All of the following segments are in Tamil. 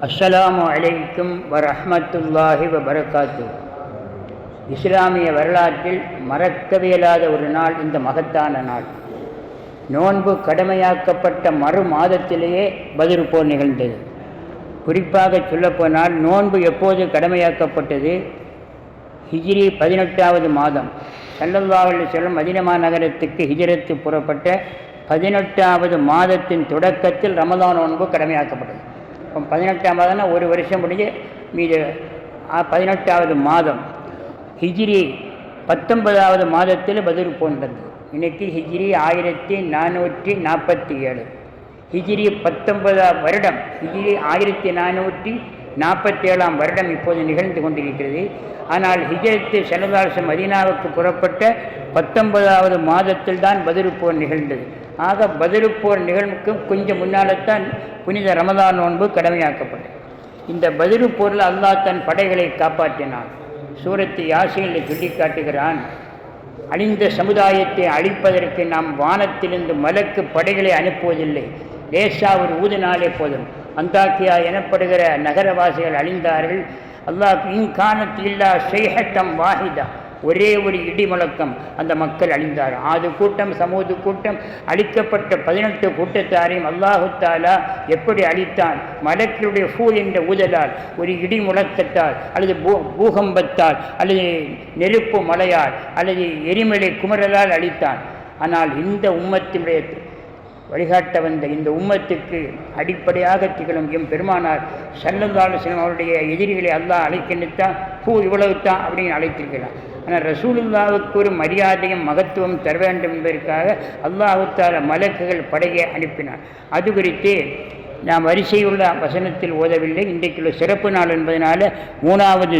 அஸ்ஸலாமு அலைக்கும் வரஹ்மத்துல்லாஹி வபரகாத்து. இஸ்லாமிய வரலாற்றில் மறக்கவியலாத ஒரு நாள் இந்த மகத்தான நாள். நோன்பு கடமையாக்கப்பட்ட மறு மாதத்திலேயே பத்ர் போர் நிகழ்ந்தது. குறிப்பாக சொல்லப்போனால் நோன்பு எப்போது கடமையாக்கப்பட்டது? ஹிஜ்ரி 18வது மாதம். ஸல்லல்லாஹு அலைஹி வஸல்லம் மதீனா நகரத்துக்கு ஹிஜ்ரத்து புறப்பட்ட 18வது மாதத்தின் தொடக்கத்தில் ரமதான் நோன்பு கடமையாக்கப்பட்டது. இப்போ 18ஆம் மாதம்னா ஒரு வருஷம் முடிஞ்சு மீது 18வது மாதம். ஹிஜ்ரி 19வது மாதத்தில் பத்ர் போர் நடந்தது. இன்றைக்கி ஹிஜ்ரி 1447, ஹிஜ்ரி 19ஆம் வருடம், ஹிஜ்ரி 1447ஆம் வருடம் இப்போது நிகழ்ந்து கொண்டிருக்கிறது. ஆனால் ஹிஜ்ரத்து ஸல்லல்லாஹு அலைஹி வஸல்லம் மதீனாவுக்கு புறப்பட்ட 19வது மாதத்தில் தான் பத்ர் போர் நிகழ்ந்தது. ஆக பத்ர் போர் நிகழ்வுக்கும் கொஞ்சம் முன்னால்தான் புனித ரமதான் நோன்பு கடமையாக்கப்பட்டது. இந்த பத்ர் போரில் அல்லாஹ் தன் படைகளை காப்பாற்றினான். சூரத்து யாசீனில் சொல்லி காட்டுகிறான், அழிந்த சமுதாயத்தை அழிப்பதற்கு நாம் வானத்திலிருந்து மலக்கு படைகளை அனுப்புவதில்லை, லேசா ஒரு ஊதினாலே போதும். அந்தாக்கியா எனப்படுகிற நகரவாசிகள் அழிந்தார்கள். அல்லாஹ் இன்கானத்தில் இல்லா ஷைஹத்தம் வாஹிதா, ஒரே ஒரு இடி முழக்கம், அந்த மக்கள் அழிந்தார். ஆது கூட்டம் சமூது கூட்டம் அழிக்கப்பட்ட 18 கூட்டத்தாரையும் அல்லாஹு தாலா எப்படி அழித்தான்? மலக்களுடைய ஃபூ என்ற ஊதலால், ஒரு இடி முழக்கத்தால், அல்லது பூகம்பத்தால், அல்லது நெருப்பு மலையால், அல்லது எரிமலை குமரலால் அழித்தான். ஆனால் இந்த உம்மத்தினுடைய வழிகாட்ட வந்த இந்த உம்மத்துக்கு அடிப்படையாக திகழும் எம் பெருமானார் ஸல்லல்லாஹு அலைஹி வஸல்லம் அவருடைய எதிரிகளை அல்லாஹ் அழைக்கணுத்தான் பூ இவ்வளவு தான் அப்படின்னு அழைத்திருக்கிறான். ஆனால் ரசூலுல்லாவுக்கு ஒரு மரியாதையும் மகத்துவம் தர வேண்டும் என்பதற்காக அல்லாஹு தஆலா மலக்குகள் படையை அனுப்பினார். அது குறித்து நாம் வரிசையுள்ள வசனத்தில் ஓதவில்லை. இன்றைக்குள்ள சிறப்பு நாள் என்பதனால 3வது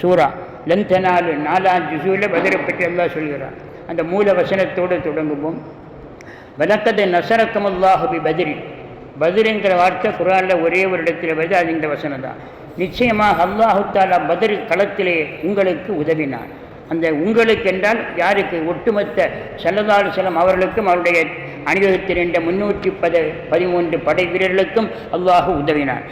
சூரா லந்தனாலு 4ஆம் ஜுஸூல பத்ரை பற்றி அல்லாஹ் சொல்கிறார். அந்த மூல வசனத்தோடு தொடங்குவோம். வலக்கது நஸரக்கமுல்லாஹு பி பத்ரி. பத்ருங்கிற வார்த்தை குர்ஆனில் ஒரே ஒரு இடத்துல வருது, அது இந்த வசனம் தான். நிச்சயமாக அல்லாஹு தஆலா பத்ர் களத்திலே உங்களுக்கு உதவினார். அந்த உங்களுக்கு என்றால் யாருக்கு? ஒட்டுமொத்த ஸல்லல்லாஹு அலைஹி வஸல்லம் அவர்களுக்கும் அவருடைய அணிவகுத்திருந்த 313 படை வீரர்களுக்கும் அல்லாஹ் உதவினார்.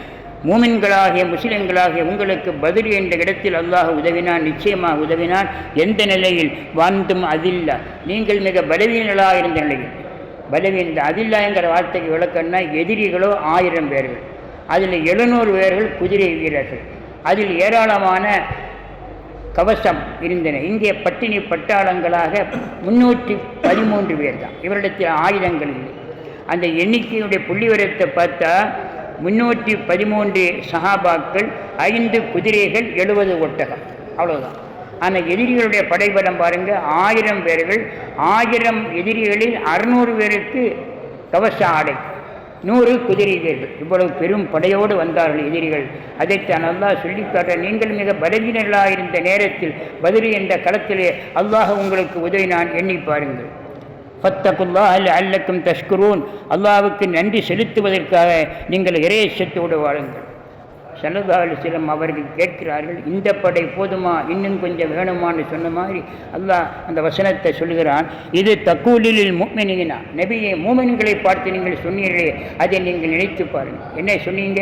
மூமின்களாகிய முஸ்லிம்களாகிய உங்களுக்கு பத்ர் என்ற இடத்தில் அல்லாஹ் உதவினான், நிச்சயமாக உதவினான். எந்த நிலையில்? வாழ்ந்தும் அதில்லா, நீங்கள் மிக பலவீனர்களாக இருந்த நிலையில். பலவீன அதில்லாங்கிற வார்த்தைக்கு விளக்கம்னா, எதிரிகளோ 1000 பேர்கள், அதில் 700 பேர்கள் குதிரை வீரர்கள், அதில் ஏராளமான கவசம் இருந்தன. இங்கே பட்டினி பட்டாளங்களாக 313 பேர் தான். இவரிடத்தில் ஆயுதங்கள் இல்லை. அந்த எண்ணிக்கையுடைய புள்ளிவரத்தை பார்த்தா 313 சஹாபாக்கள், 5 குதிரைகள், 70 ஒட்டகம், அவ்வளோதான். ஆனால் எதிரிகளுடைய படைபலம் பாருங்கள், 1000 பேர்கள், 1000 எதிரிகளில் 600 பேருக்கு கவச ஆடை, 100 குதிரை வீரர்கள். இவ்வளவு பெரும் படையோடு வந்தார்கள் எதிரிகள். அதைத்தான் அல்லாஹ் சொல்லிக்காட்ட, நீங்கள் மிக பலவீனர்களாக இருந்த நேரத்தில் பத்ர் என்ற களத்திலே அல்லாஹ் உங்களுக்கு உதவினான், எண்ணி பாருங்கள். ஃபத்தகுல்லாஹ லஅல்லக்கும் தஷ்குரூன், அல்லாஹ்வுக்கு நன்றி செலுத்துவதற்காக நீங்கள் இறையச்சத்தோடு வாழுங்கள். ஸல்லல்லாஹு அலைஹி வஸல்லம் அவர்கள் கேட்கிறார்கள், இந்த படை போதுமா, இன்னும் கொஞ்சம் வேணுமான்னு சொன்ன மாதிரி அல்லாஹ் அந்த வசனத்தை சொல்கிறான். இது தக்கூலில் முஃமினீனா, நபியை மூமின்களை பார்த்து நீங்கள் சொன்னீர்களே, அதை நீங்கள் நினைத்து பாருங்கள். என்ன சொன்னீங்க?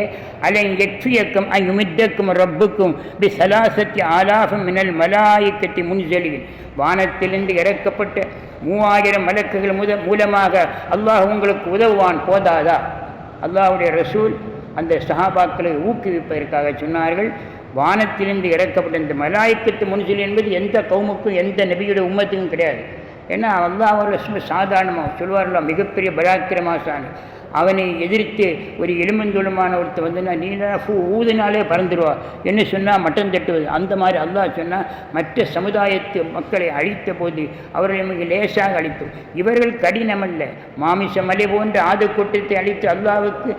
அலன் யக்ஃபியக்கும் அன் யுமித்தக்கும் ரப்புக்கும் பி ஸலாஸத்தி ஆலாஃபின் மினல் மலாயிக்கத்தி முன்ஸலின், வானத்திலிருந்து இறக்கப்பட்ட 3000 மலக்குகள் மூலமாக அல்லாஹ் உங்களுக்கு உதவுவான், போதாதா? அல்லாஹ்வுடைய ரசூல் அந்த சஹாபாக்களை ஊக்குவிப்பதற்காக சொன்னார்கள். வானத்திலிருந்து இறக்கப்பட்ட இந்த மலாயிக்கத்து முன்சில் என்பது எந்த கவுமுக்கும் எந்த நபியுடைய உம்மத்துக்கும் கிடையாது. ஏன்னா அல்லாஹ் ரசூல் சாதாரணமாக சொல்வார்களா, மிகப்பெரிய பராக்கிரமாசானி, அவனை எதிர்த்து ஒரு எலும்பந்தோளமான ஒருத்தர் வந்துன்னா நீ ஊதினாலே பறந்துடுவா என்ன சொன்னால் மட்டம் தட்டுவது. அந்த மாதிரி அல்லாஹ் சொன்னால் மற்ற சமுதாயத்து மக்களை அழித்த போது அவர்களை மிக லேசாக அழித்தோம். இவர்கள் கடினமல்ல, மாமிச மலை போன்ற ஆது கூட்டத்தை அழித்து அல்லாஹ்வுக்கு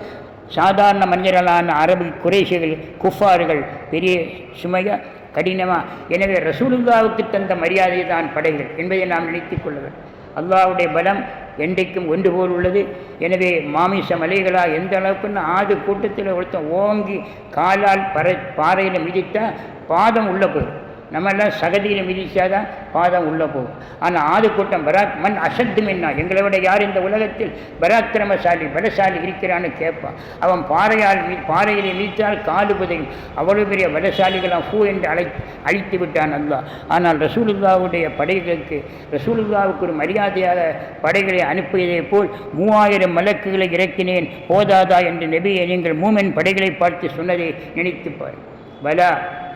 சாதாரண மனிதர்களான அரபு குறைஷிகள் குஃபார்கள் பெரிய சுமையாக கடினமாக. எனவே ரசூலுல்லாவுக்கு தந்த மரியாதை தான் படைகள் என்பதை நாம் நினைத்துக் கொள்ள வேண்டும். அல்லாஹ்வுடைய பலம் என்றைக்கும் ஒன்று போல் உள்ளது. எனவே மாமிச மலைகளாக எந்த அளவுக்குன்னு ஆது கூட்டத்தில் ஒருத்தன் ஓங்கி காலால் பாறையில் மிதித்தால் பாதம் உள்ளே போயிடும். நம்மெல்லாம் சகதியில் மிதிச்சாதான் பாதம் உள்ளே போகும். ஆனால் ஆது கூட்டம் மண் அசத்து மின்னா, எங்களை விட யார் இந்த உலகத்தில் பராக்கிரமசாலி பலசாலி இருக்கிறான்னு கேட்பான். அவன் பாறையிலே மிதித்தால் காடு புதையும். அவ்வளவு பெரிய பலசாலிகளாம் பூ என்று அழித்து விட்டான் அல்லாஹ். ஆனால் ரசூலுல்லாவுடைய படைகளுக்கு ரசூலுல்லாவுக்கு ஒரு மரியாதையாக படைகளை அனுப்பியதை போல் 3000 மலக்குகளை இறக்கினேன் போதாதா என்று நபியை நீங்கள் மூமென் படைகளை பார்த்து சொன்னதை நினைத்துப்பார். பலா,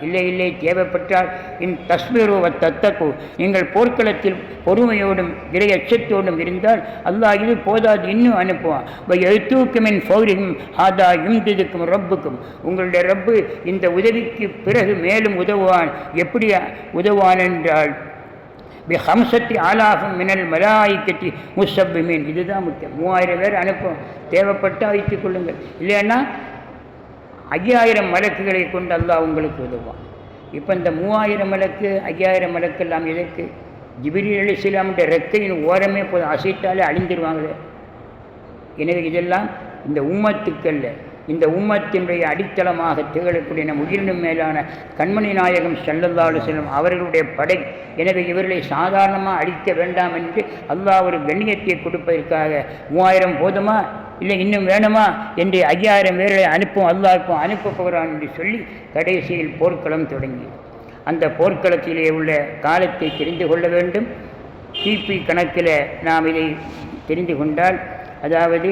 இல்லை இல்லை, தேவைப்பட்டால் தஸ்மீரோ தத்தக்கோ, நீங்கள் போர்க்களத்தில் பொறுமையோடும் இறை அச்சத்தோடும் இருந்தால் அல்லாஹ் இது போதாது இன்னும் அனுப்புவான். எழுத்தூக்குமின் ஃபௌரிகும் ஹாதா யும்திதுக்கும் ரப்புக்கும், உங்களுடைய ரப்பு இந்த உதவிக்கு பிறகு மேலும் உதவுவான். எப்படி உதவுவான் என்றால் ஹம்சத்தி ஆலாகும் மினல் மலாய்க்கத்தி முசப்பிமீன். இதுதான் முக்கியம். 3000 பேர் அனுப்பும், தேவைப்பட்டால் வைத்துக் கொள்ளுங்கள். இல்லைன்னா 5000 மலக்குகளை கொண்டு அல்லாஹ் உங்களுக்கு உதவுவான். இப்போ இந்த 3000 மலக்கு 5000 மலக்கெல்லாம் எதற்கு? ஜிப்ரீல் அலைஹிஸ்ஸலாமுடைய ரெக்கையின் ஓரமே போதும், அசைத்தாலே அழிந்துருவாங்களே. எனவே இதெல்லாம் இந்த உம்மத்துக்கல்ல, இந்த உம்மத்தினுடைய அடித்தளமாக திகழக்கூடிய நம் உயிரினும் மேலான கண்மணி நாயகம் ஸல்லல்லாஹு அலைஹி வஸல்லம் அவர்களுடைய படை. எனவே இவர்களை சாதாரணமாக அழிக்க வேண்டாம் என்று அல்லாஹ் ஒரு கண்ணியத்தை கொடுப்பதற்காக 3000 போதுமா, இல்லை இன்னும் வேணுமா என்று 5000 பேர்களை அல்லாஹ்வுக்கு அனுப்ப போகிறான் என்று சொல்லி கடைசியில் போர்க்களம் தொடங்கி. அந்த போர்க்களத்திலே உள்ள காலத்தை தெரிந்து கொள்ள வேண்டும். கிபி கணக்கில் நாம் இதை தெரிந்து கொண்டால், அதாவது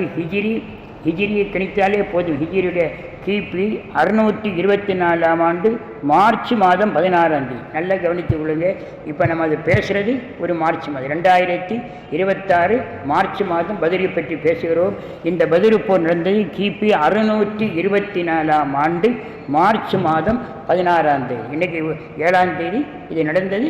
ஹிஜ்ரியை கணித்தாலே போதும். ஹிஜ்ரியுடைய கிபி 624ஆம் ஆண்டு மார்ச் மாதம் 16ஆம் தேதி. நல்லா கவனித்து கொள்ளுங்க. இப்போ நம்ம அது பேசுகிறது ஒரு மார்ச் மாதம் 2026 மார்ச் மாதம் பத்ரை பற்றி பேசுகிறோம். இந்த பத்ர் போர் நடந்தது கிபி 624ஆம் ஆண்டு மார்ச் மாதம் 16ஆம் தேதி. இன்றைக்கி 7ஆம் தேதி இது நடந்தது.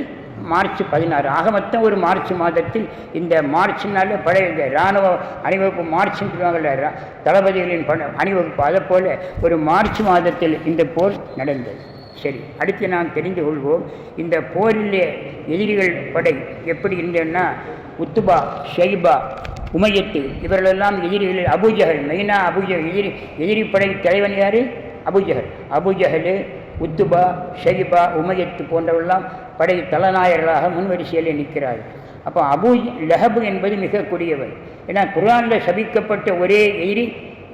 மார்ச் 16. ஆக மொத்தம் ஒரு மார்ச் மாதத்தில் இந்த மார்ச்னால பழைய இராணுவ அணிவகுப்பு மார்ச்ன்னு சொல்லுவாங்கள்ல, தளபதிகளின் அணிவகுப்பு, அதை போல் ஒரு மார்ச் மாதத்தில் இந்த போர் நடந்தது. சரி, அடுத்து நாம் தெரிந்து கொள்வோம் இந்த போரிலே எதிரிகள் படை எப்படி இருந்ததுன்னா, உத்துபா, ஷைபா, உமையத்து இவர்களெல்லாம் எதிரிகள். அபூஜஹல் மெயினாக அபூஜஹல் எதிரி படை தலைவன் யார்? அபூஜஹல், உத்துபா, ஷைபா, உமையத்து போன்றவெல்லாம் படை தலைநாயகர்களாக முன்வரிசையில் நிற்கிறார்கள். அப்போ அபூ லஹப் என்பது மிக கொடியவர். ஏன்னா குர்ஆனில் சபிக்கப்பட்ட ஒரே எதிரி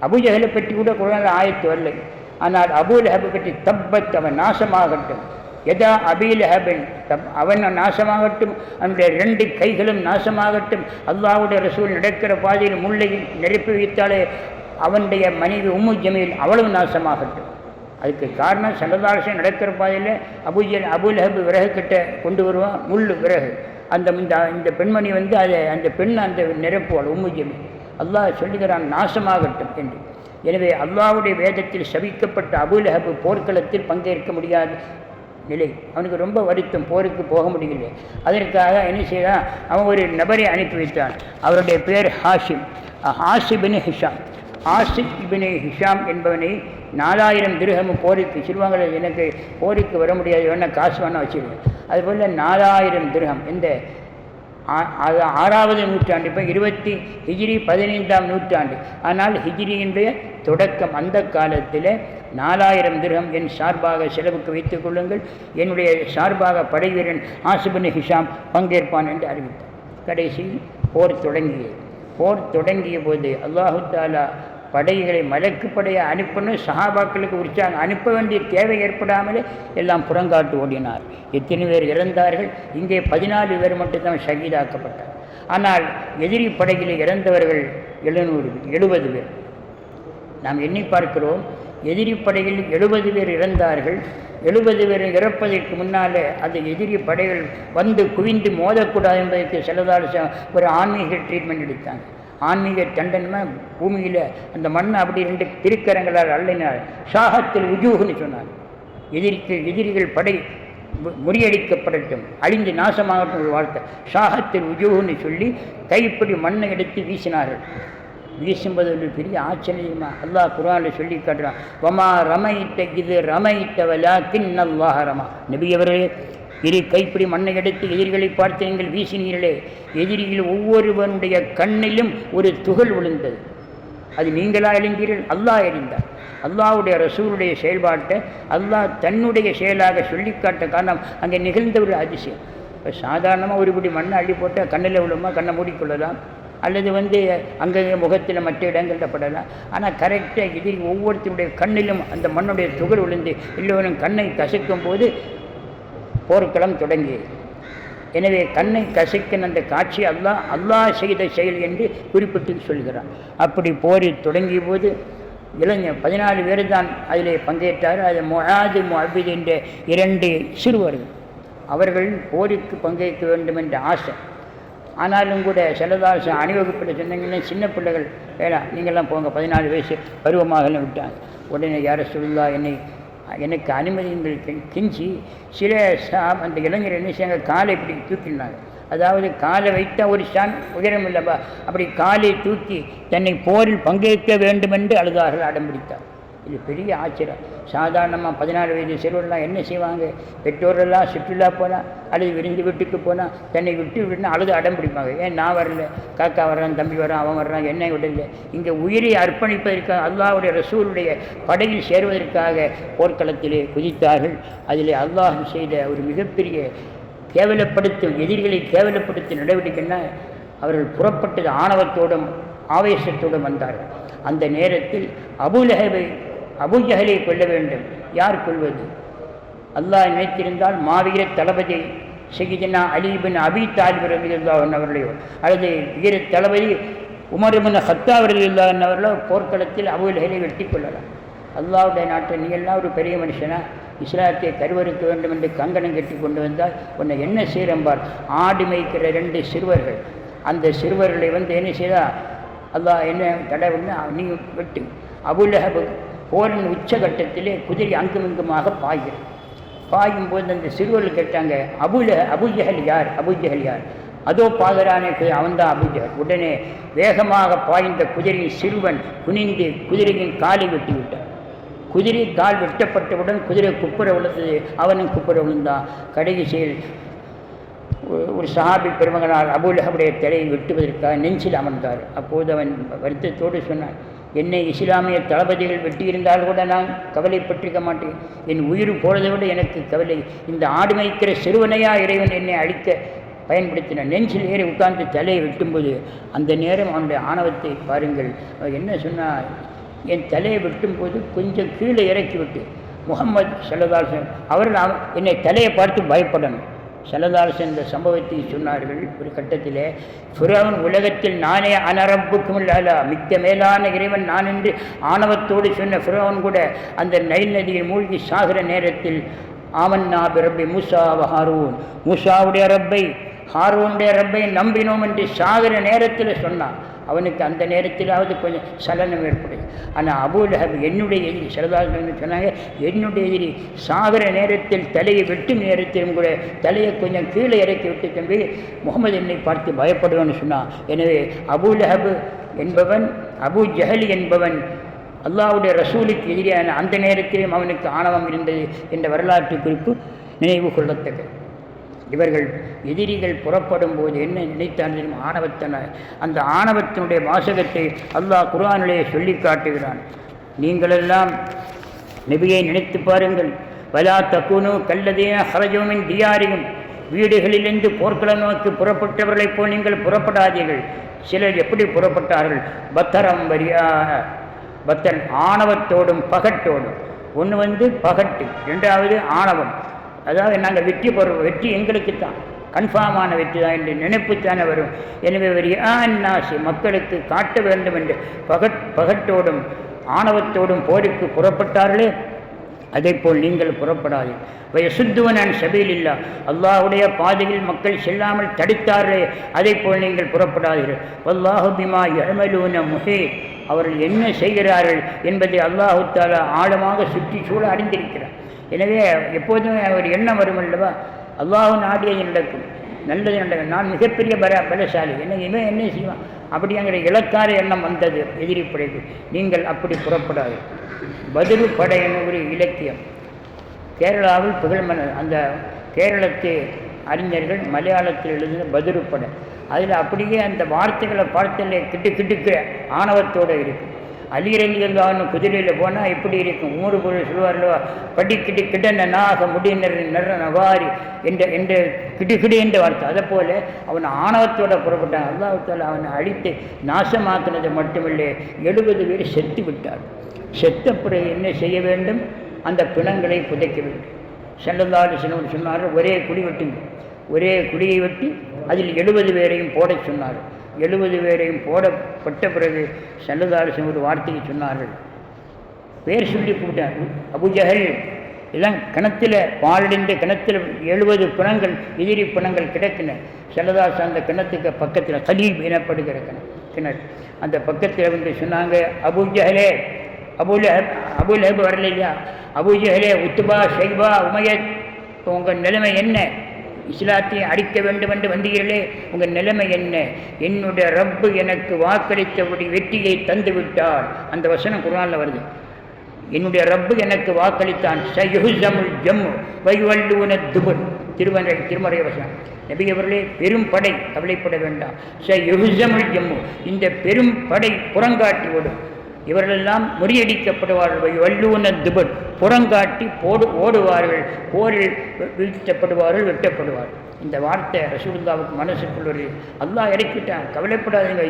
அபூஜஹலை பற்றி கூட குர்ஆனில் ஆயத்து வரலை. ஆனால் அபூ லஹப் பற்றி தப்பத், அவன் நாசமாகட்டும், எதா அபீ லஹபின் அவன் நாசமாகட்டும், அவனுடைய 2 கைகளும் நாசமாகட்டும், அல்லாஹ்வுடைய ரசூல் நடக்கிற பாதையில் முள்ளை நிரப்பி வைத்தாலே அவனுடைய மனைவி உம்மு ஜமீல் அவளும் நாசமாகட்டும். அதுக்கு காரணம் ஸல்லல்லாஹு அலைஹி வஸல்லம் நடக்கிற பாதையில் அபூ லஹப் விறகு கிட்ட கொண்டு வருவான், முள் விறகு. இந்த பெண்மணி அந்த பெண் அந்த நிரப்புவாள் உம்மு ஜமீல். அல்லாஹ் சொல்லுகிறான் நாசமாகட்டும் என்று. எனவே அல்லாஹ்வுடைய வேதத்தில் சபிக்கப்பட்ட அபூ லஹப் போர்க்களத்தில் பங்கேற்க முடியாத நிலை. அவனுக்கு ரொம்ப வருத்தம், போருக்கு போக முடியல. அதற்காக என்ன செய்தான், அவன் ஒரு நபரை அனுப்பி வைத்தான். அவருடைய பேர் ஆசிபின் ஹிஷாம். ஆசிபின் ஹிஷாம் என்பவனை 4000 திர்ஹம் போருக்கு சொல்லுவாங்க. எனக்கு போருக்கு வர முடியாது, வேணா காசு வேணா வச்சுருவேன். அதுபோல் 4000 திர்ஹம் இந்த 6ஆவது நூற்றாண்டு. இப்போ ஹிஜ்ரி 15ஆம் நூற்றாண்டு. ஆனால் ஹிஜ்ரியினுடைய தொடக்கம் அந்த காலத்தில் 4000 திர்ஹம் என் சார்பாக செலவுக்கு வைத்துக் கொள்ளுங்கள், என்னுடைய சார்பாக படைவீரன் ஆசிபின் ஹிஷாம் பங்கேற்பான் என்று அறிவித்தார். கடைசியில் போர் தொடங்கிய போது அல்லாஹு தஆலா படைகளை மலக்கு படையை அனுப்பணும், சஹாபாக்களுக்கு உற்சாகம் அனுப்ப வேண்டிய தேவை ஏற்படாமலே எல்லாம் புறங்காட்டு ஓடினார். எத்தனை பேர் இறந்தார்கள்? இங்கே 14 பேர் மட்டும்தான் ஷஹீதாக்கப்பட்டார். ஆனால் எதிரி படையில் இறந்தவர்கள் 70 பேர். நாம் எண்ணி பார்க்கிறோம், எதிரி படையில் 70 பேர் இறந்தார்கள். 70 பேர் இறப்பதற்கு முன்னால் அந்த எதிரி படைகள் வந்து குவிந்து மோதக்கூடாது என்பதற்கு ஸல்லல்லாஹு ஒரு ஆன்மீக ட்ரீட்மெண்ட் எடுத்தாங்க. ஆன்மீக தண்டனை பூமியில் அந்த மண்ணை அப்படி 2 திருக்கரங்களால் அள்ளினார். ஷாஹத்தில் உஜூஹ்னு சொன்னார். எதிரிகள் படை முறியடிக்கப்படட்டும், அழிந்து நாசமாகட்டும் ஒரு வார்த்தை. ஷாஹத்தில் உஜூஹ்னு சொல்லி கைப்படி மண்ணை எடுத்து வீசினார்கள். வீசும்போது ஒரு பெரிய ஆச்சரியமாக அல்லாஹ் குர்ஆனில் சொல்லி காட்டுறான். வமா ரமைத்த இது ரமைத்த வலாக்கின் அல்லாஹ் ரமா. நபியவர்களே, கைப்பிடி மண்ணை எடுத்து எதிரிகளை பார்த்து நீங்கள் வீசினீர்களே, எதிரிகள் ஒவ்வொருவனுடைய கண்ணிலும் ஒரு துகள் விழுந்தது. அது நீங்களா அறிந்தீர்கள்? அல்லாஹ் அறிந்தார். அல்லாஹ்வுடைய ரசூலுடைய செயல்பாட்டை அல்லாஹ் தன்னுடைய செயலாக சொல்லிக்காட்ட காரணம் அங்கே நிகழ்ந்த ஒரு அதிசயம். இப்போ சாதாரணமாக ஒரு பிடி மண்ணை அள்ளி போட்டால் கண்ணில் விழுமா, கண்ணை மூடிக்கொள்ளலாம், அல்லது அங்கங்கே முகத்தில் மற்ற இடங்களில் படலாம். ஆனால் கரெக்டாக எதிரி ஒவ்வொருத்தருடைய கண்ணிலும் அந்த மண்ணுடைய துகள் விழுந்து எல்லோரும் கண்ணை கசக்கும் போது போர்க்களம் தொடங்கியது. எனவே கண்ணை கசக்கின அந்த காட்சி அல்லாஹ் செய்த செயல் என்று குறிப்பிட்டு சொல்கிறார். அப்படி போரில் தொடங்கிய போது இளைஞர் 14 பேர் தான் அதில் பங்கேற்றார். அது முஆது முஅப்பித் என்ற 2 சிறுவர்கள். அவர்கள் போருக்கு பங்கேற்க வேண்டும் என்ற ஆசை. ஆனாலும் கூட செல்லதாச அணிவகுப்பில் சொன்னீங்கன்னா சின்ன பிள்ளைகள் வேணாம், நீங்கள்லாம் போங்க, 14 வயசு பருவமாகலாம் விட்டாங்க. உடனே யார சொல்லா எனக்கு அனுமதிகள் கெஞ்சி சில அந்த இளைஞர் என்ன செய்யாங்க, காலை இப்படி தூக்கினாங்க. அதாவது காலை வைத்தால் ஒரு ஷான் உயரம் இல்லைப்பா, அப்படி காலை தூக்கி தன்னை போரில் பங்கேற்க வேண்டும் என்று அழுதார்கள், அடம்பிடித்தார். இது பெரிய ஆச்சரியம். சாதாரணமாக 14 வயது சிறுவர்கள்லாம் என்ன செய்வாங்க, பெற்றோரெல்லாம் சுற்றுலா போனால் அல்லது விருந்து வீட்டுக்கு போனால் தன்னை விட்டு விட்டுனா அழுது அடம் பிடிப்பாங்க. ஏன் நான் வரல, காக்கா வர்றான், தம்பி வரான், அவன் வர்றான், என்னை விடல. இங்கே உயிரை அர்ப்பணிப்பதற்காக அல்லாஹ்வுடைய ரசூலுடைய படையில் சேருவதற்காக போர்க்களத்திலே குதித்தார்கள். அதில் அல்லாஹ் செய்த ஒரு மிகப்பெரிய கேவலப்படுத்தும், எதிரிகளை கேவலப்படுத்தும் நடவடிக்கைன்னா அவர்கள் புறப்பட்டது ஆணவத்தோடும் ஆவேசத்தோடும் வந்தார்கள். அந்த நேரத்தில் அபூஜஹலை கொல்ல வேண்டும். யார் கொள்வது? அல்லாஹ் நினைத்திருந்தால் மாவீர தளபதி சையதுனா அலி பின் அபி தாலிப் ரலியல்லாஹு அன்ஹு அவர்களையோ அல்லது வீர தளபதி உமர் பின் கத்தாப் ரலியல்லாஹு அன்ஹு அவர்களோ போர்க்களத்தில் அபூஜஹலை வெட்டி கொள்ளலாம். அல்லாஹ்வுடைய நாட்டை நீ எல்லாம் ஒரு பெரிய மனுஷனா, இஸ்லாத்தை கருவறுக்க வேண்டும் என்று கங்கணம் கட்டி கொண்டு வந்தால் உன்னை என்ன செய்கிறம்பார்? ஆடு மேய்க்கிற 2 சிறுவர்கள். அந்த சிறுவர்களை என்ன செய்தா அல்லாஹ் என்ன தடை ஒன்று நீ வெட்டு. அபூலஹப் போரின் உச்சகட்டத்திலே குதிரை அங்குமிங்குமாக பாயும்போது அந்த சிறுவர்கள் கேட்டாங்க, அபூஜஹல் யார்? அபூஜஹல் யார்? அதோ பாதரானே அவன்தான் அபூஜஹல். உடனே வேகமாக பாய்ந்த குதிரையின் சிறுவன் குனிந்து குதிரையின் காலை வெட்டி விட்டான். குதிரை கால் வெட்டப்பட்டவுடன் குதிரை குப்புற விழுந்தது, அவனும் குப்புற விழுந்தான். கடைசியில் ஒரு சஹாபி பெருமகனால் அபூலஹபுடைய தலையை வெட்டுவதற்காக நெஞ்சில் அமர்ந்தார். அப்போது அவன் வருத்தத்தோடு சொன்னான், என்னை இஸ்லாமிய தளபதிகள் வெட்டியிருந்தால் கூட நான் கவலைப்பட்டிருக்க மாட்டேன். என் உயிர் போனதை விட எனக்கு கவலை. இந்த ஆடு மேய்க்கிற சிறுவனையா இறைவன் என்னை அழிக்க பயன்படுத்தின. நெஞ்சில் ஏறி உட்கார்ந்து தலையை வெட்டும்போது அந்த நேரம் அவனுடைய ஆணவத்தை பாருங்கள். என்ன சொன்னால், என் தலையை வெட்டும்போது கொஞ்சம் கீழே இறக்கி விட்டு முஹம்மது ஸல்லல்லாஹு அலைஹி வஸல்லம் அவர்கள் என்னை தலையை பார்த்து பயப்படணும். ஸல்லல்லாஹு அலைஹி வஸல்லம் இந்த சம்பவத்தை சொன்னார்கள். ஒரு கட்டத்தில் ஃபிரௌன் உலகத்தில் நானே அனரப்புக்குமுல் அலா, மிக்க மேலான இறைவன் நான் என்று ஆணவத்தோடு சொன்ன ஃபிரௌன் கூட அந்த நைல் நதியில் மூழ்கி சாகிற நேரத்தில் ஆமன்னா பிரப்பி மூசா ஹாரூன், மூசாவுடைய ரப்பை ஹாரூனுடைய ரப்பை நம்பினோம் என்று சாகிற நேரத்தில் சொன்னான். அவனுக்கு அந்த நேரத்திலாவது கொஞ்சம் சலனம் ஏற்படுது. ஆனால் அபூலஹப் என்னுடைய எதிரி, ஸல்லல்லாஹு சொன்னாங்க, என்னுடைய எதிரி சாகிற நேரத்தில் தலையை வெட்டும் நேரத்திலும் கூட தலையை கொஞ்சம் கீழே இறக்கி விட்டு, தம்பி முகமது என்னை பார்த்து பயப்படுவான்னு சொன்னான். எனவே அபூலஹப் என்பவன், அபூஜஹல் என்பவன் அல்லாஹ்வுடைய ரசூலுக்கு எதிரியான அந்த நேரத்திலும் அவனுக்கு ஆணவம் இருந்தது என்ற வரலாற்று குறிப்பு நினைவு கொள்ளத்தக்கது. இவர்கள் எதிரிகள் புறப்படும் போது என்ன நினைத்தாலும் ஆணவத்தினர், அந்த ஆணவத்தினுடைய வாசகத்தை அல்லாஹ் குர்ஆனிலே சொல்லி காட்டுகிறான். நீங்களெல்லாம் நபியை நினைத்து பாருங்கள். வலா தகுனு கல்லதீன ஹரஜூ மின் தியாரிஹிம், வீடுகளிலிருந்து போர்க்களம் நோக்கி புறப்பட்டவர்களைப் போல் நீங்கள் புறப்படாதீர்கள். சிலர் எப்படி புறப்பட்டார்கள்? பத்தரம் வரியா, பத்தன் ஆணவத்தோடும் பகட்டோடும். ஒன்று பகட்டு, 2வது ஆணவம். அதாவது நாங்கள் வெற்றி எங்களுக்கு தான், கன்ஃபார்மான வெற்றி தான் என்று நினைப்புத்தானே வரும். எனவே நாசி மக்களுக்கு காட்ட வேண்டும் என்று பகட்டோடும் ஆணவத்தோடும் போருக்கு புறப்பட்டார்களே, அதே போல் நீங்கள் புறப்படாது. வயசுத்துவன் சபையிலில்லா, அல்லாஹ்வுடைய பாதையில் மக்கள் செல்லாமல் தடுத்தார்களே, அதை போல் நீங்கள் புறப்படாதீர்கள். வல்லாஹு பிமா யஅமலூன முஹீத், அவர்கள் என்ன செய்கிறார்கள் என்பதை அல்லாஹு தஆலா ஆழமாக சுற்றி சூழ அறிந்திருக்கிறார். எனவே எப்போதுமே ஒரு எண்ணம் வரும் அல்லவா, அல்லாஹ் நாடியது நடக்கும், நல்லது நடக்கும், நான் மிகப்பெரிய பலசாலி, இவன் என்ன செய்வான், அப்படிங்கிற இலக்கார எண்ணம் வந்தது எதிரி படைக்கு. நீங்கள் அப்படி புறப்படாது. பதிரு படை என்ற ஒரு இலக்கியம் கேரளாவில் புகழ்மன, அந்த கேரளத்து அறிஞர்கள் மலையாளத்தில் எழுதின பதிரு படை, அதில் அப்படியே அந்த வார்த்தைகளை பார்த்தலே கிட்டுக்கிற ஆணவத்தோடு இருக்குது. அலிரலியல்லான்னு குதிரையில் போனால் எப்படி இருக்கும்? ஊரு பொருள் சொல்லுவார்லவா, படிக்கிட்டு கிடன நாக முடியினர் நிற நவாரி என்ற கிடுகிடு என்ற வார்த்தை. அதை போல் அவன் ஆணவத்தோடு புறப்பட்டான். அல்லாஹ்தால அவனை அழித்து நாசமாக்கினது மட்டுமில்லை, 70 பேர் செத்து விட்டார். செத்த பிறகு என்ன செய்ய வேண்டும்? அந்த பிணங்களை புதைக்க வேண்டும். ஸல்லல்லாஹு அலைஹி வஸல்லம் சொன்னார்கள், ஒரே குழி வெட்டுங்க, ஒரே குழியை வெட்டி அதில் 70 பேரையும் போட சொன்னார். 70 பேரையும் போடப்பட்ட பிறகு ஸல்லல்லாஹு அலைஹி வஸல்லம் ஒரு வார்த்தையை சொன்னார்கள். பேர் சொல்லி கூப்பிட்டார். அபூஜஹல் எல்லாம் கிணத்தில் பாலடைந்த கிணத்தில் 70 பிணங்கள், எதிரி பிணங்கள் கிடக்கின. ஸல்லல்லாஹு அலைஹி வஸல்லம் அந்த கிணத்துக்கு பக்கத்தில் கலீப் எனப்படுகிற கிணறு, அந்த பக்கத்தில் வந்து சொன்னாங்க, அபூஜஹலே, அபூலஹப் வரல இல்லையா, அபூஜஹலே, உத்துபா, ஷைபா, உமையத், உங்கள் நிலைமை என்ன? இஸ்லாத்தை அடிக்க வேண்டும் என்று வந்தீர்களே, உங்கள் நிலைமை என்ன? என்னுடைய ரப்பு எனக்கு வாக்களித்தபடி வெற்றியை தந்து விட்டார். அந்த வசனம் குர்ஆனில் வருது. என்னுடைய ரப்பு எனக்கு வாக்களித்தான். சயுஹ்ஸமுல் ஜம்மு வயுவல்லூன துபுர், திருமறை வசனம். நபி அவர்களே, பெரும் படை, கவலைப்பட வேண்டாம். சயுஹ்ஸமுல் ஜம்மு, இந்த பெரும் படை புறங்காட்டி ஓடும். இவர்களெல்லாம் முறியடிக்கப்படுவார்கள். வல்லூன துபர், புறங்காட்டி ஓடுவார்கள், போரில் வீழ்த்தப்படுவார்கள், வெட்டப்படுவார்கள். இந்த வார்த்தை ரசூலுல்லாவுக்கு மனசுக்குள் ஒரு அல்லாஹ் இறக்கிட்டான். கவலைப்படாதீங்க,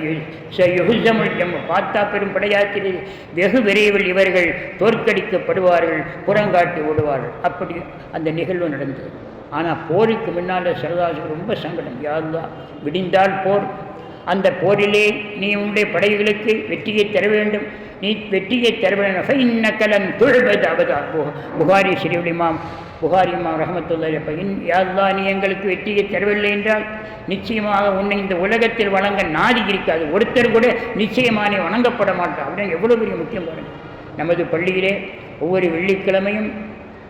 ஜம்மு பார்த்தா பெரும் படையாக்கிறது, வெகு விரைவில் இவர்கள் தோற்கடிக்கப்படுவார்கள், புறங்காட்டி ஓடுவார்கள். அப்படி அந்த நிகழ்வு நடந்தது. ஆனால் போருக்கு முன்னால் ஸல்லல்லாஹு ரொம்ப சங்கடம். யா அல்லாஹ், விடிந்தால் போர், அந்த போரிலே நீ உன்னுடைய படைகளுக்கு வெற்றியை தர வேண்டும். நீ வெற்றியை தர வேண்டும். புகாரி ஷரீஃப் இமாம் புகாரி இமாம் ரஹ்மத்துல்லாஹி அலைஹி, யா அல்லாஹ், நீ எங்களுக்கு வெற்றியை தரவில்லை என்றால் நிச்சயமாக உன்னை இந்த உலகத்தில் வழங்க நாதி இருக்காது. ஒருத்தர் கூட நிச்சயமாக நீ வணங்கப்பட மாட்டான். அப்படின்னு எவ்வளோ பெரிய முக்கியம் பாருங்க. நமது பள்ளியிலே ஒவ்வொரு வெள்ளிக்கிழமையும்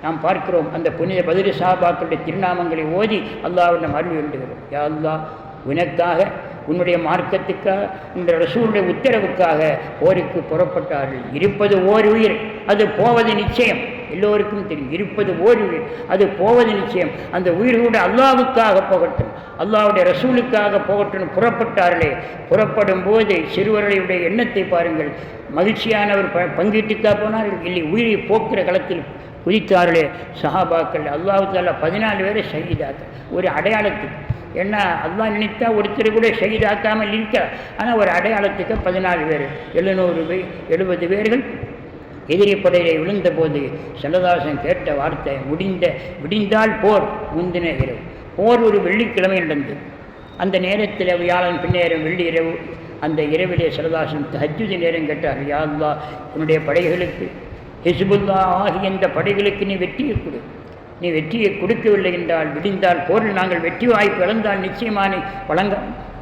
நாம் பார்க்கிறோம், அந்த புனித பத்ர் சஹாபாக்களுடைய திருநாமங்களை ஓதி அல்லாஹ்விடம் அருள் வேண்டுகிறோம். யா அல்லாஹ், உனக்காக, உன்னுடைய மார்க்கத்துக்காக, உன்னுடைய ரசூலுடைய உத்தரவுக்காக போருக்கு புறப்பட்டார்கள். இருப்பது ஓர் உயிர், அது போவது நிச்சயம். எல்லோருக்கும் தெரியும், இருப்பது ஓர் உயிர், அது போவது நிச்சயம். அந்த உயிர் கூட அல்லாஹ்வுக்காக போகட்டும், அல்லாஹ்வுடைய ரசூலுக்காக போகட்டும். புறப்பட்டார்களே, புறப்படும் போது சிறுவர்களுடைய எண்ணத்தை பாருங்கள். மகிழ்ச்சியானவர் பங்கீட்டுக்காக போனார்கள், இல்லை உயிரை போக்குற களத்தில் குதித்தார்களே சஹாபாக்கள். அல்லாஹ் தஆலா 14 பேரை ஷஹீதாக்க, ஒரு அடையாளத்துக்கு. ஏன்னா அல்லாஹ் நினைத்தா ஒருத்தர் கூட ஷஹீதாக்காமல் இருக்கிறார். ஆனால் ஒரு அடையாளத்துக்கு 14 பேர், 70 பேர்கள் எதிரி படையை விழுந்த போது ஸல்லல்லாஹு கேட்ட வார்த்தை, விடிந்தால் போர். முந்தின இரவு போர் ஒரு வெள்ளிக்கிழமை நடந்தது. அந்த நேரத்தில் வியாழன் பின்னேறும் வெள்ளி இரவு, அந்த இரவிலே ஸல்லல்லாஹு தஹஜ்ஜுத் நேரம் கேட்டார். யா அல்லாஹ், உன்னுடைய படைகளுக்கு, ஹிஸ்புல்லா ஆகிய இந்த படைகளுக்கு நீ வெற்றியை கொடு. நீ வெற்றியை கொடுக்கவில்லை என்றால், விடிந்தால் போரில் நாங்கள் வெற்றி வாய்ப்பு இழந்தால் நிச்சயமாக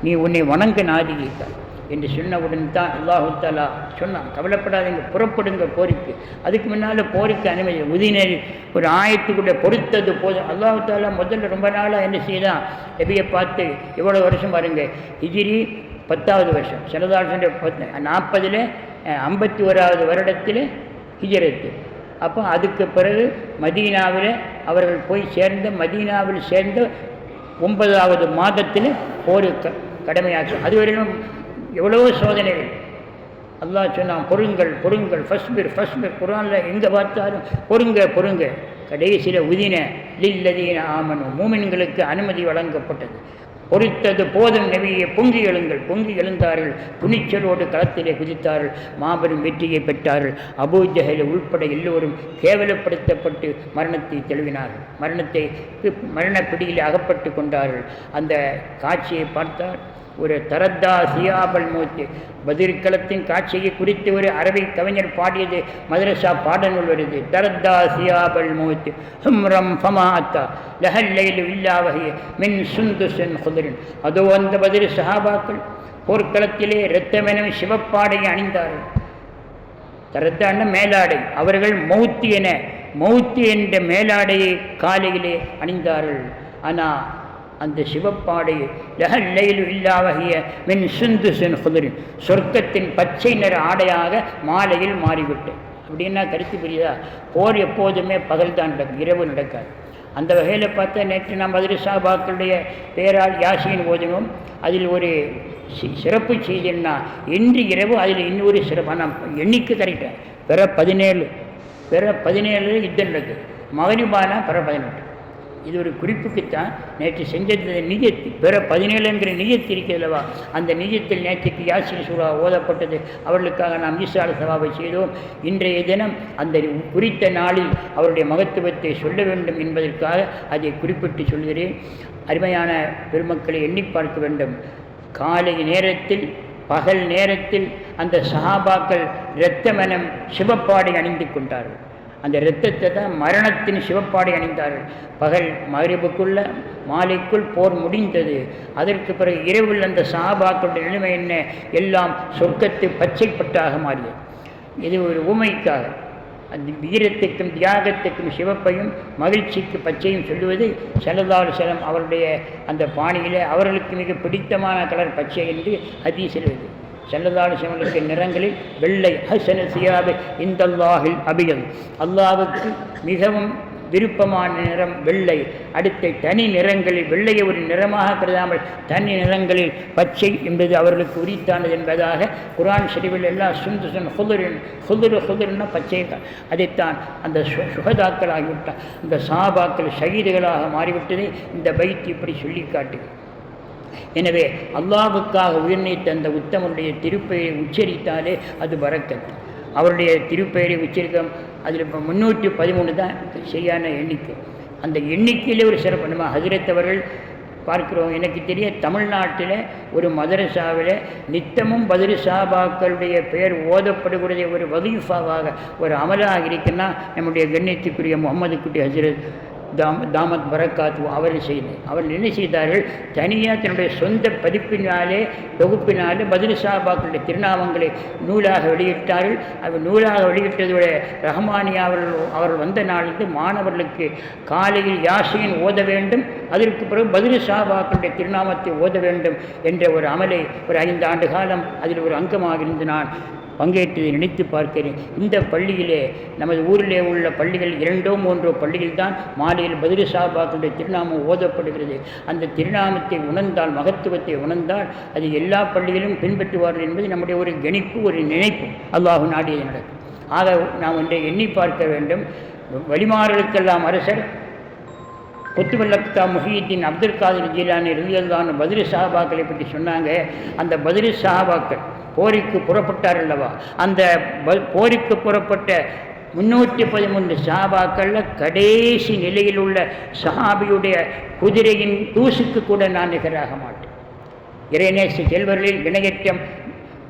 நீ உன்னை வணங்க நாதித்தார் என்று சொன்னவுடன் தான் அல்லாஹு தஆலா சொன்னான், கவலைப்படாதீங்க, புறப்படுங்க போருக்கு. அதுக்கு முன்னால் போருக்கு அனுமதி உதினர் ஒரு ஆயத்துக்குள்ளே பொறுத்தது போதும். அல்லாஹு தஆலா முதல்ல ரொம்ப நாளாக என்ன செய்தான், நபியை பார்த்து எவ்வளோ வருஷம் பாருங்க, ஹிஜ்ரி 10வது வருஷம், ஸல்லல்லாஹு 40ல் 51வது வருடத்தில் ஹிஜ்ரத்து. அப்போ அதுக்கு பிறகு மதீனாவில் அவர்கள் போய் சேர்ந்த, மதீனாவில் சேர்ந்த 9வது மாதத்தில் போர் கடமையாச்சு. அதுவரையிலும் எவ்வளவோ சோதனைகள். அல்லாஹ் சொன்னான், பொறுங்கள், ஃபஸ்பிர். குர்ஆனில் எங்கே பார்த்தாலும் பொறுங்க. கடைசியில் உதின லில்லதீன ஆமனு, மூமின்களுக்கு அனுமதி வழங்கப்பட்டது. பொறுத்தது போதும் நபியை, பொங்கி எழுந்தார்கள். துணிச்சலோடு களத்திலே குதித்தார்கள், மாபெரும் வெற்றியை பெற்றார்கள். அபூ ஜஹல் உள்பட எல்லோரும் கேவலப்படுத்தப்பட்டு மரணத்தை தழுவினார்கள். மரண பிடியில் அகப்பட்டு கொண்டார்கள். அந்த காட்சியை பார்த்தால் ஒரு தரத்தா சியாபல் மூத்து, பதிர்களத்தின் காட்சியை குறித்து ஒரு அரபி கவிஞர் பாடியது மதரசா பாடநூல் வருது. தரத்தா சியாபல் மூத்து ஹும்ரம் ஃபமாத்தா லஹல்லைலு இல்லாவஹி மின் சுந்துஸின் குதுரின். அதோ அந்த பதிர் சஹாபாக்கள் போர்க்களத்திலே இரத்தமெனும் சிவப்பாடையை அணிந்தார்கள். தரத்தான மேலாடை, அவர்கள் மௌத்து என்ற மேலாடையை காலையிலே அணிந்தார்கள். ஆனால் அந்த சிவப்பாடை லஹல்லைலு இல்லாவஹிய மின் சுந்துஸின் குதுரின், சொர்க்கத்தின் பச்சை நிற ஆடையாக மாலையில் மாறிவிட்டு. அப்படின்னா கருத்து புரியுதா? போர் எப்போதுமே பகல் தான் நடக்கும், இரவு நடக்காது. அந்த வகையில் பார்த்தா நேற்று நாம் மதுரை சாபாக்களுடைய பெயரால் யாசின் ஓதினோம். அதில் ஒரு சிறப்பு செய்தின்னா இன்று இரவு அதில் இன்னொரு சிறப்பு நான் எண்ணிக்கை கரெக்டாக பிற 17 யுத்தம் நடக்குது. மகரிபானா பிற 18. இது ஒரு குறிப்புக்குத்தான் நேற்று செஞ்சது நிஜத்து பிற 17ங்கிற நிஜத்து இருக்கிறதுவா, அந்த நிஜத்தில் நேற்றுக்கு யாசின் சூறா ஓதப்பட்டது. அவர்களுக்காக நாம் ஈசால சவாபை செய்தோம். இன்றைய தினம் அந்த குறித்த நாளில் அவருடைய மகத்துவத்தை சொல்ல வேண்டும் என்பதற்காக அதை குறிப்பிட்டு சொல்கிறேன். அருமையான பெருமக்களை எண்ணி பார்க்க வேண்டும். காலை நேரத்தில் பகல் நேரத்தில் அந்த சஹாபாக்கள் இரத்தமெனும் சிவப்பாடை அணிந்து கொண்டார்கள். அந்த இரத்தத்தை தான் மரணத்தின் சிவப்பாடை அணிந்தார்கள். பகல் மகரிபுக்குள்ள மாலைக்குள் போர் முடிந்தது. அதற்கு பிறகு இரவில் அந்த சஹாபாக்களுடைய நிலைமை என்ன, எல்லாம் சொர்க்கத்து பச்சைப்பட்டாக மாறியது. இது ஒரு ஊமைக்காக அந்த வீரத்துக்கும் தியாகத்துக்கும் சிவப்பையும் மகிழ்ச்சிக்கு பச்சையும் சொல்லுவது ஸல்லல்லாஹு அலைஹி வஸல்லம் அவருடைய அந்த பாணியில் அவர்களுக்கு மிக பிடித்தமான கலர் பச்சை என்று ஹதீஸில் வருது. ஸல்லல்லாஹு அலைஹி வஸல்லம் நிறங்களில் வெள்ளை ஹஸன சியாபு இந்தல்லாஹில் அபியல், அல்லாஹ்வுக்கு மிகவும் விருப்பமான நிறம் வெள்ளை. அடுத்த தனி நிறங்களில் வெள்ளையை ஒரு நிறமாக கருதாமல் தனி நிறங்களில் பச்சை என்பது அவர்களுக்கு உரித்தானது என்பதாக குர்ஆன் ஷரீஃபில் எல்லா சுந்துசன் ஹுதுர்னா பச்சை. அதைத்தான் அந்த சுகதாக்கள் ஆகிவிட்டார், இந்த சஹாபாக்கள் ஷஹீதுகளாக மாறிவிட்டதை இந்த பைத் இப்படி சொல்லி காட்டுகிறது. எனவே அல்லாஹ்வுக்காக உயிர்நீத்த அந்த உத்தமனுடைய திருப்பெயரை உச்சரித்தாலே அது பரக்கத். அவருடைய திருப்பெயரை உச்சரிக்கம் அதில் இப்போ 313 தான் சரியான எண்ணிக்கை. அந்த எண்ணிக்கையிலே ஒரு சிறப்பு நம்ம ஹஜ்ரத் அவர்கள் பார்க்கிறோம். எனக்கு தெரிய தமிழ்நாட்டில் ஒரு மதரசாவில் நித்தமும் பத்ரு சஹாபாக்களுடைய பெயர் ஓதப்படுகிறதே ஒரு வதீஃபாவாக ஒரு அமலாக இருக்குன்னா நம்முடைய கண்ணியத்துக்குரிய முகமது குட்டி ஹஜ்ரத் தாமத் பரக்காத்து அவர்கள் என்ன செய்தார்கள், தனியாக தன்னுடைய சொந்த பதிப்பினாலே தொகுப்பினாலே பத்ரு சஹாபாக்களுடைய திருநாமங்களை நூலாக வெளியிட்டார்கள். அவர் நூலாக வெளியிட்டதோட ரஹ்மானியா அவர்கள் வந்த நாளிலிருந்து மாணவர்களுக்கு காலையில் யாசின் ஓத வேண்டும், அதற்கு பிறகு பத்ரு சஹாபாக்களுடைய திருநாமத்தை ஓத வேண்டும் என்ற ஒரு அமலை ஒரு 5 ஆண்டு காலம் அதில் ஒரு அங்கமாக இருந்து நான் பங்கேற்றதை நினைத்து பார்க்கிறேன். இந்த பள்ளியிலே நமது ஊரிலே உள்ள பள்ளிகள் 2 3 பள்ளிகள் தான் மாலையில் பத்ரு சஹாபாக்களுடைய திருநாமம் ஓதப்படுகிறது. அந்த திருநாமத்தை உணர்ந்தால், மகத்துவத்தை உணர்ந்தால் அது எல்லா பள்ளிகளிலும் பின்பற்றுவார்கள் என்பது நம்முடைய ஒரு கணிப்பு, ஒரு நினைப்பு. அல்லாஹ் நாடியது நடக்கும். ஆக நாம் ஒன்றை எண்ணி பார்க்க வேண்டும். வலிமார்களுக்கெல்லாம் அரசர் குத்துபல்லக்தா முஹியுத்தீன் அப்துல் காதிர் ஜீலானி ரலியல்லாஹு பத்ரு சஹாபாக்களை பற்றி சொன்னாங்க. அந்த பத்ரு சஹாபாக்கள் போருக்கு புறப்பட்டார் அல்லவா, அந்த போருக்கு புறப்பட்ட 313 சஹாபாக்களில் கடைசி நிலையில் உள்ள சஹாபியுடைய குதிரையின் தூசுக்கு கூட நான் நிகராக மாட்டேன். இறைநேச செல்வர்களில் இணையற்றம்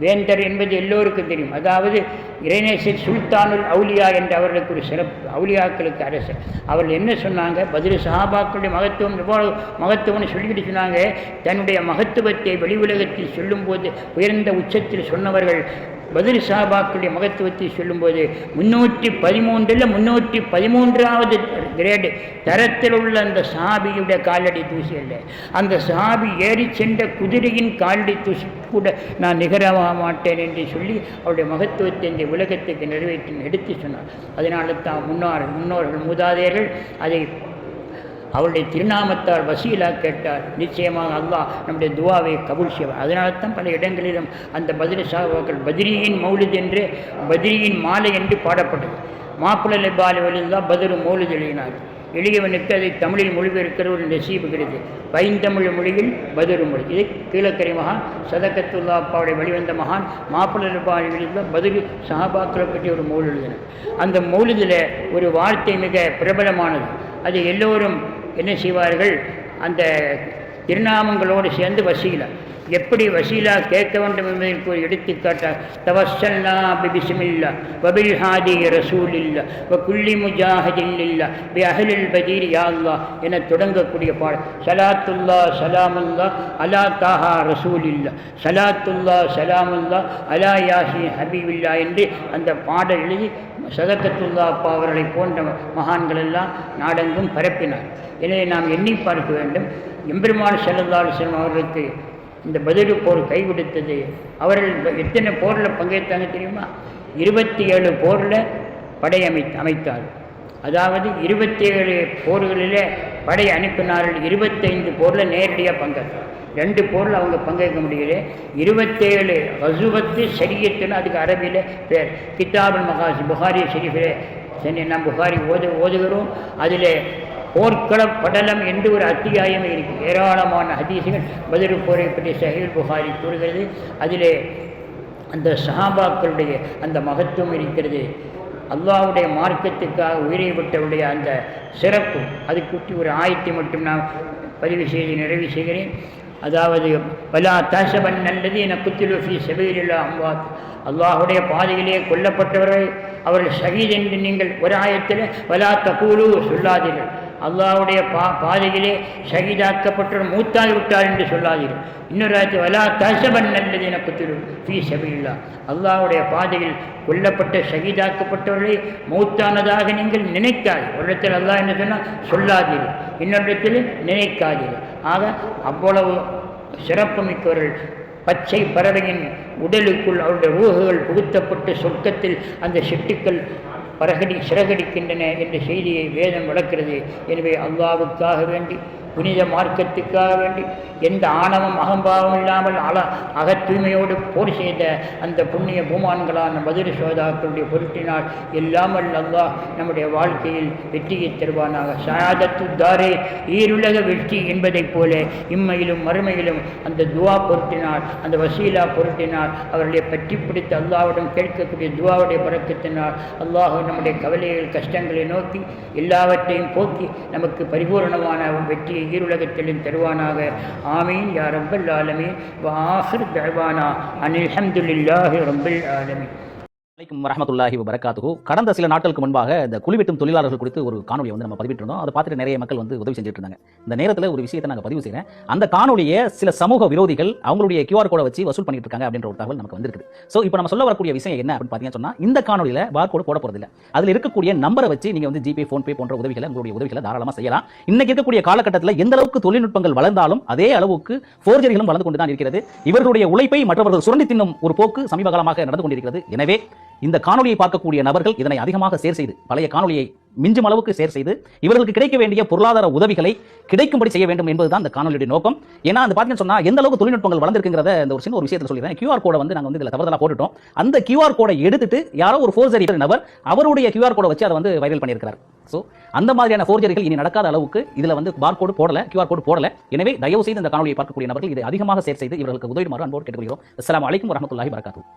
வேந்தர் என்பது எல்லோருக்கும் தெரியும். அதாவது இறைநேசர் சுல்தானுல் அவுலியா என்று அவர்களுக்கு ஒரு சிறப்பு, அவுலியாக்களுக்கு அரசர். அவர்கள் என்ன சொன்னாங்க, பத்ரு சஹாபாக்களுடைய மகத்துவம் எவ்வளவு மகத்துவம்னு சொல்லிக்கிட்டு சொன்னாங்க. தன்னுடைய மகத்துவத்தை வெளி உலகத்தில் சொல்லும்போது உயர்ந்த உச்சத்தில் சொன்னவர்கள் பத்ரு சஹாபாக்களுடைய மகத்துவத்தை சொல்லும்போது 313 313வது கிரேடு தரத்தில் உள்ள அந்த சஹாபியுடைய காலடி தூசி அல்ல, அந்த சஹாபி ஏறி சென்ற குதிரையின் காலடி தூசி கூட நான் நிகராக மாட்டேன் என்று சொல்லி அவருடைய மகத்துவத்தை இந்த உலகத்துக்கு நிறைவேற்றி எடுத்து சொன்னார். அதனால தான் முன்னோர்கள் மூதாதையர்கள் அதை அவருடைய திருநாமத்தால் வசீலா கேட்டார். நிச்சயமாக அல்லாஹ் நம்முடைய துவாவை கபூல் செய்வார். அதனால தான் பல இடங்களிலும் அந்த பத்ரு சஹாபாக்கள் பத்ரியின் மௌலித் என்று, பத்ரியின் மாலை என்று பாடப்பட்டது. மாப்பிள்ளை பாலிவலில் பத்ரு மௌலித் எழுதினார். எளியவனுக்கு அதை தமிழில் மொழிபெயர்க்கிற ஒரு நசீபு கிடையாது. பைந்தமிழ் மொழியில் பத்ரு மொழி. இது கீழக்கரை மகான் சதகத்துல்லா அப்பாவுடைய வெளிவந்த மகான் மாப்பிள்ளை பாலிவலில் பத்ரு சஹாபாக்களை பற்றி ஒரு மௌலித் எழுதினார். அந்த மௌலிதில் ஒரு வார்த்தை மிக பிரபலமானது. அது எல்லோரும் என்ன செய்வார்கள், அந்த திருநாமங்களோடு சேர்ந்து வசீலா, எப்படி வசீலா கேட்க வேண்டும் என்பதற்கு ஒரு எடுத்துக்காட்டாக தவஸ்ஸல்னா பிபிஸ்மில்லா வபில் ஹாதி ரசூலில்லா வ குல்லி முஜாஹிதின் லில்லா பி அஹ்லில் பதீர் யா அல்லாஹ் என தொடங்கக்கூடிய பாடல். சலாத்துல்லா சலாமுல்லா அலா தாஹா ரசூலில்லா, சலாத்துல்லா சலாமுல்லா அலா யாசின் ஹபீபில்லா என்று அந்த பாடல் எழுதி சதகத்துல்லா அப்பா அவர்களை போன்ற மகான்கள் எல்லாம் நாடெங்கும் பரப்பினார். எனவே நாம் எண்ணி பார்க்க வேண்டும், எம்பெருமான் ஸல்லல்லாஹு அலைஹி வஸல்லம் அவர்களுக்கு இந்த பத்ரு போர் கைவிடுத்தது. அவர்கள் எத்தனை போரில் பங்கேற்றாங்க தெரியுமா? 27 போரில் படை அமைத்தார். அதாவது 27 போர்களிலே படை அனுப்பினார்கள். 25 போரில் நேரடியாக பங்கேற்றார். 2 போரில் அவங்க பங்கேற்க முடியல. 27 கசுவத்து ஷரியத்துன்னு அதுக்கு அரபியில் பேர். கிதாபுல் மகாசி புகாரி ஷெரீஃபிலே சென்று நாம் புகாரி ஓதுகிறோம். அதில் போர்க்கள படலம் என்று ஒரு அத்தியாயம் இருக்குது. ஏராளமான ஹதீஸுகள் பத்ர் போரை பற்றி சஹீஹ் புகாரி கூறுகிறது. அதிலே அந்த சஹாபாக்களுடைய அந்த மகத்துவம் இருக்கிறது. அல்லாஹ்வுடைய மார்க்கத்துக்காக உயிரை விட்டவருடைய அந்த சிறப்பு அது குட்டி ஒரு ஆயத்தை மட்டும் நான் பதிவு செய்து நிறைவு செய்கிறேன். அதாவது வலா தஹ்சபன் அல்லதீன குத்திலு ஃபீ ஸபீலில்லாஹ் அம்வாத், அல்லாஹ்வுடைய பாதையிலே கொல்லப்பட்டவர்கள் அவர்கள் ஷஹீத் என்று நீங்கள் ஒரு ஆயத்தில் வலா தகூலு சொல்லாதீர்கள். அல்லாஹ்வுடைய பாதையிலே ஷஹீதாக்கப்பட்டவர் மூத்தாகி விட்டார் என்று சொல்லாதீர்கள். இன்னொரு ஆயத்தில் வலா தஹ்சபன் அல்லதீன குத்திலு ஃபீ ஸபீலில்லாஹ், அல்லாஹ்வுடைய பாதையில் கொல்லப்பட்ட ஷஹீதாக்கப்பட்டவர்களை மௌத்தானதாக நீங்கள் நினைக்காதீர்கள். ஒரு இடத்தில் அல்லாஹ் என்ன சொன்னால் சொல்லாதீர்கள், இன்னொரு இடத்தில் நினைக்காதீர்கள். ஆக அவ்வளவு சிறப்புமிக்கவர்கள். பச்சை பறவையின் உடலுக்குள் அவருடைய ரூகுகள் புகுத்தப்பட்டு சொர்க்கத்தில் அந்த சிட்டுக்கள் சிறகடிக்கின்றன என்ற செய்தியை வேதம் வளர்க்கிறது. எனவே அல்லாஹ்வுக்காக வேண்டி, புனித மார்க்கத்துக்காக வேண்டி, எந்த ஆணவம் அகம்பாவம் இல்லாமல் அகத்தூய்மையோடு போர் செய்த அந்த புண்ணிய பூமான்களான பத்ர் ஷுஹதாக்களுடைய பொருட்டினால் எல்லாம் அல்லாஹ் நம்முடைய வாழ்க்கையில் வெற்றியை தருவானாக. ஷஹாதத்து தாரே, ஈருலக வெற்றி என்பதைப் போல இம்மையிலும் மறுமையிலும் அந்த துவா பொருட்டினால், அந்த வசீலா பொருட்டினால் அவர்களை பற்றி பிடித்து அல்லாஹ்விடம் கேட்கக்கூடிய துவாவுடைய பறக்கத்தினால் அல்லாஹ் நம்முடைய கவலைகள் கஷ்டங்களை நோக்கி எல்லாவற்றையும் போக்கி நமக்கு பரிபூர்ணமான வெற்றியை ஈருலகத்திலும் தருவானாக. ஆமீன் யா ரப்பல் ஆலமீன். வ ஆகிர் தஅவானா அனில் ஹம்துலில்லாஹி ரப்பில் ஆலமீன். அலைக்கும் வரஹ்மத்துல்லாஹி வபரகாத்துஹு. கடந்த சில நாட்களுக்கு முன்பாக இந்த குளிவெட்டும் தொழிலாளர்கள் குறித்து ஒரு காணொலியை நம்ம பதிவிட்டிருந்தோம். அதை பார்த்துட்டு நிறைய மக்கள் உதவி செஞ்சுட்டு இருந்தாங்க. இந்த நேரத்தில் ஒரு விஷயத்தை நாங்கள் பதிவு செய்கிறேன். அந்த காணொலியை சில சமூக விரோதிகள் அவங்களுடைய QR கோடை வச்சு வசூல் பண்ணிட்டு இருக்காங்க அப்படின்ற ஒரு தகவல் நமக்கு வந்திருக்குது. ஸோ இப்போ நம்ம சொல்ல வரக்கூடிய விஷயம் என்ன அப்படின்னு பார்த்தீங்கன்னா சொன்னா, இந்த காணொலியில் பார்கோடு போட போறதில்லை. அதில் இருக்கக்கூடிய நம்பரை வச்சு நீங்க ஜிபே, ஃபோன்பே போன்ற உதவிகளை, உங்களுடைய உதவிகளை தாராளமாக செய்யலாம். இன்னைக்கு இருக்கக்கூடிய காலகட்டத்தில் எந்த அளவுக்கு தொழில்நுட்பங்கள் வளர்ந்தாலும் அதே அளவுக்கு ஃபோர்ஜரிகளும் வளர்ந்து கொண்டு தான் இருக்கிறது. இவர்களுடைய உழைப்பை மற்றவர்கள் சுரண்டி தின்னும் ஒரு போக்கு சமீப காலமாக நடந்து கொண்டிருக்கிறது. எனவே இந்த காணொலியை பார்க்கக்கூடிய நபர்கள் இதனை அதிகமாக ஷேர் செய்து, பழைய காணொலியை மிஞ்சும் அளவுக்கு ஷேர் செய்து, இவர்களுக்கு கிடைக்க வேண்டிய பொருளாதார உதவிகளை கிடைக்கும்படி செய்ய வேண்டும் என்பதுதான் இந்த காணொலியுடைய நோக்கம். ஏன்னா அந்த பார்த்தீங்கன்னு சொன்னா எந்த அளவுக்கு தொழில்நுட்பங்கள் வளர்ந்திருக்குங்கிறத இந்த ஒரு சின்ன ஒரு விஷயத்தை சொல்லிடுறேன். QR கோடை நாங்கள் இதில் தவறுதலா போட்டுட்டோம். அந்த QR கோடை எடுத்துட்டு யாரோ ஒரு ஃபோர்ஜரி நபர் அவருடைய QR கோடை வச்சு அதை வைரல் பண்ணியிருக்கிறார். ஸோ அந்த மாதிரியான ஃபோர்ஜரிகள் இனி நடக்காத அளவுக்கு இதில் பார்கோடு போடல, QR கோடு போடல. எனவே தயவு செய்து இந்த காணொலியை பார்க்கக்கூடிய நபர்கள் இதை அதிகமாக ஷேர் செய்து இவர்களுக்கு உதவிடுமாறு அன்போடு கேட்டுக்கொள்கிறோம். அஸ்ஸலாமு அலைக்கும் வரஹ்மத்துல்லாஹி வபரகாத்துஹு.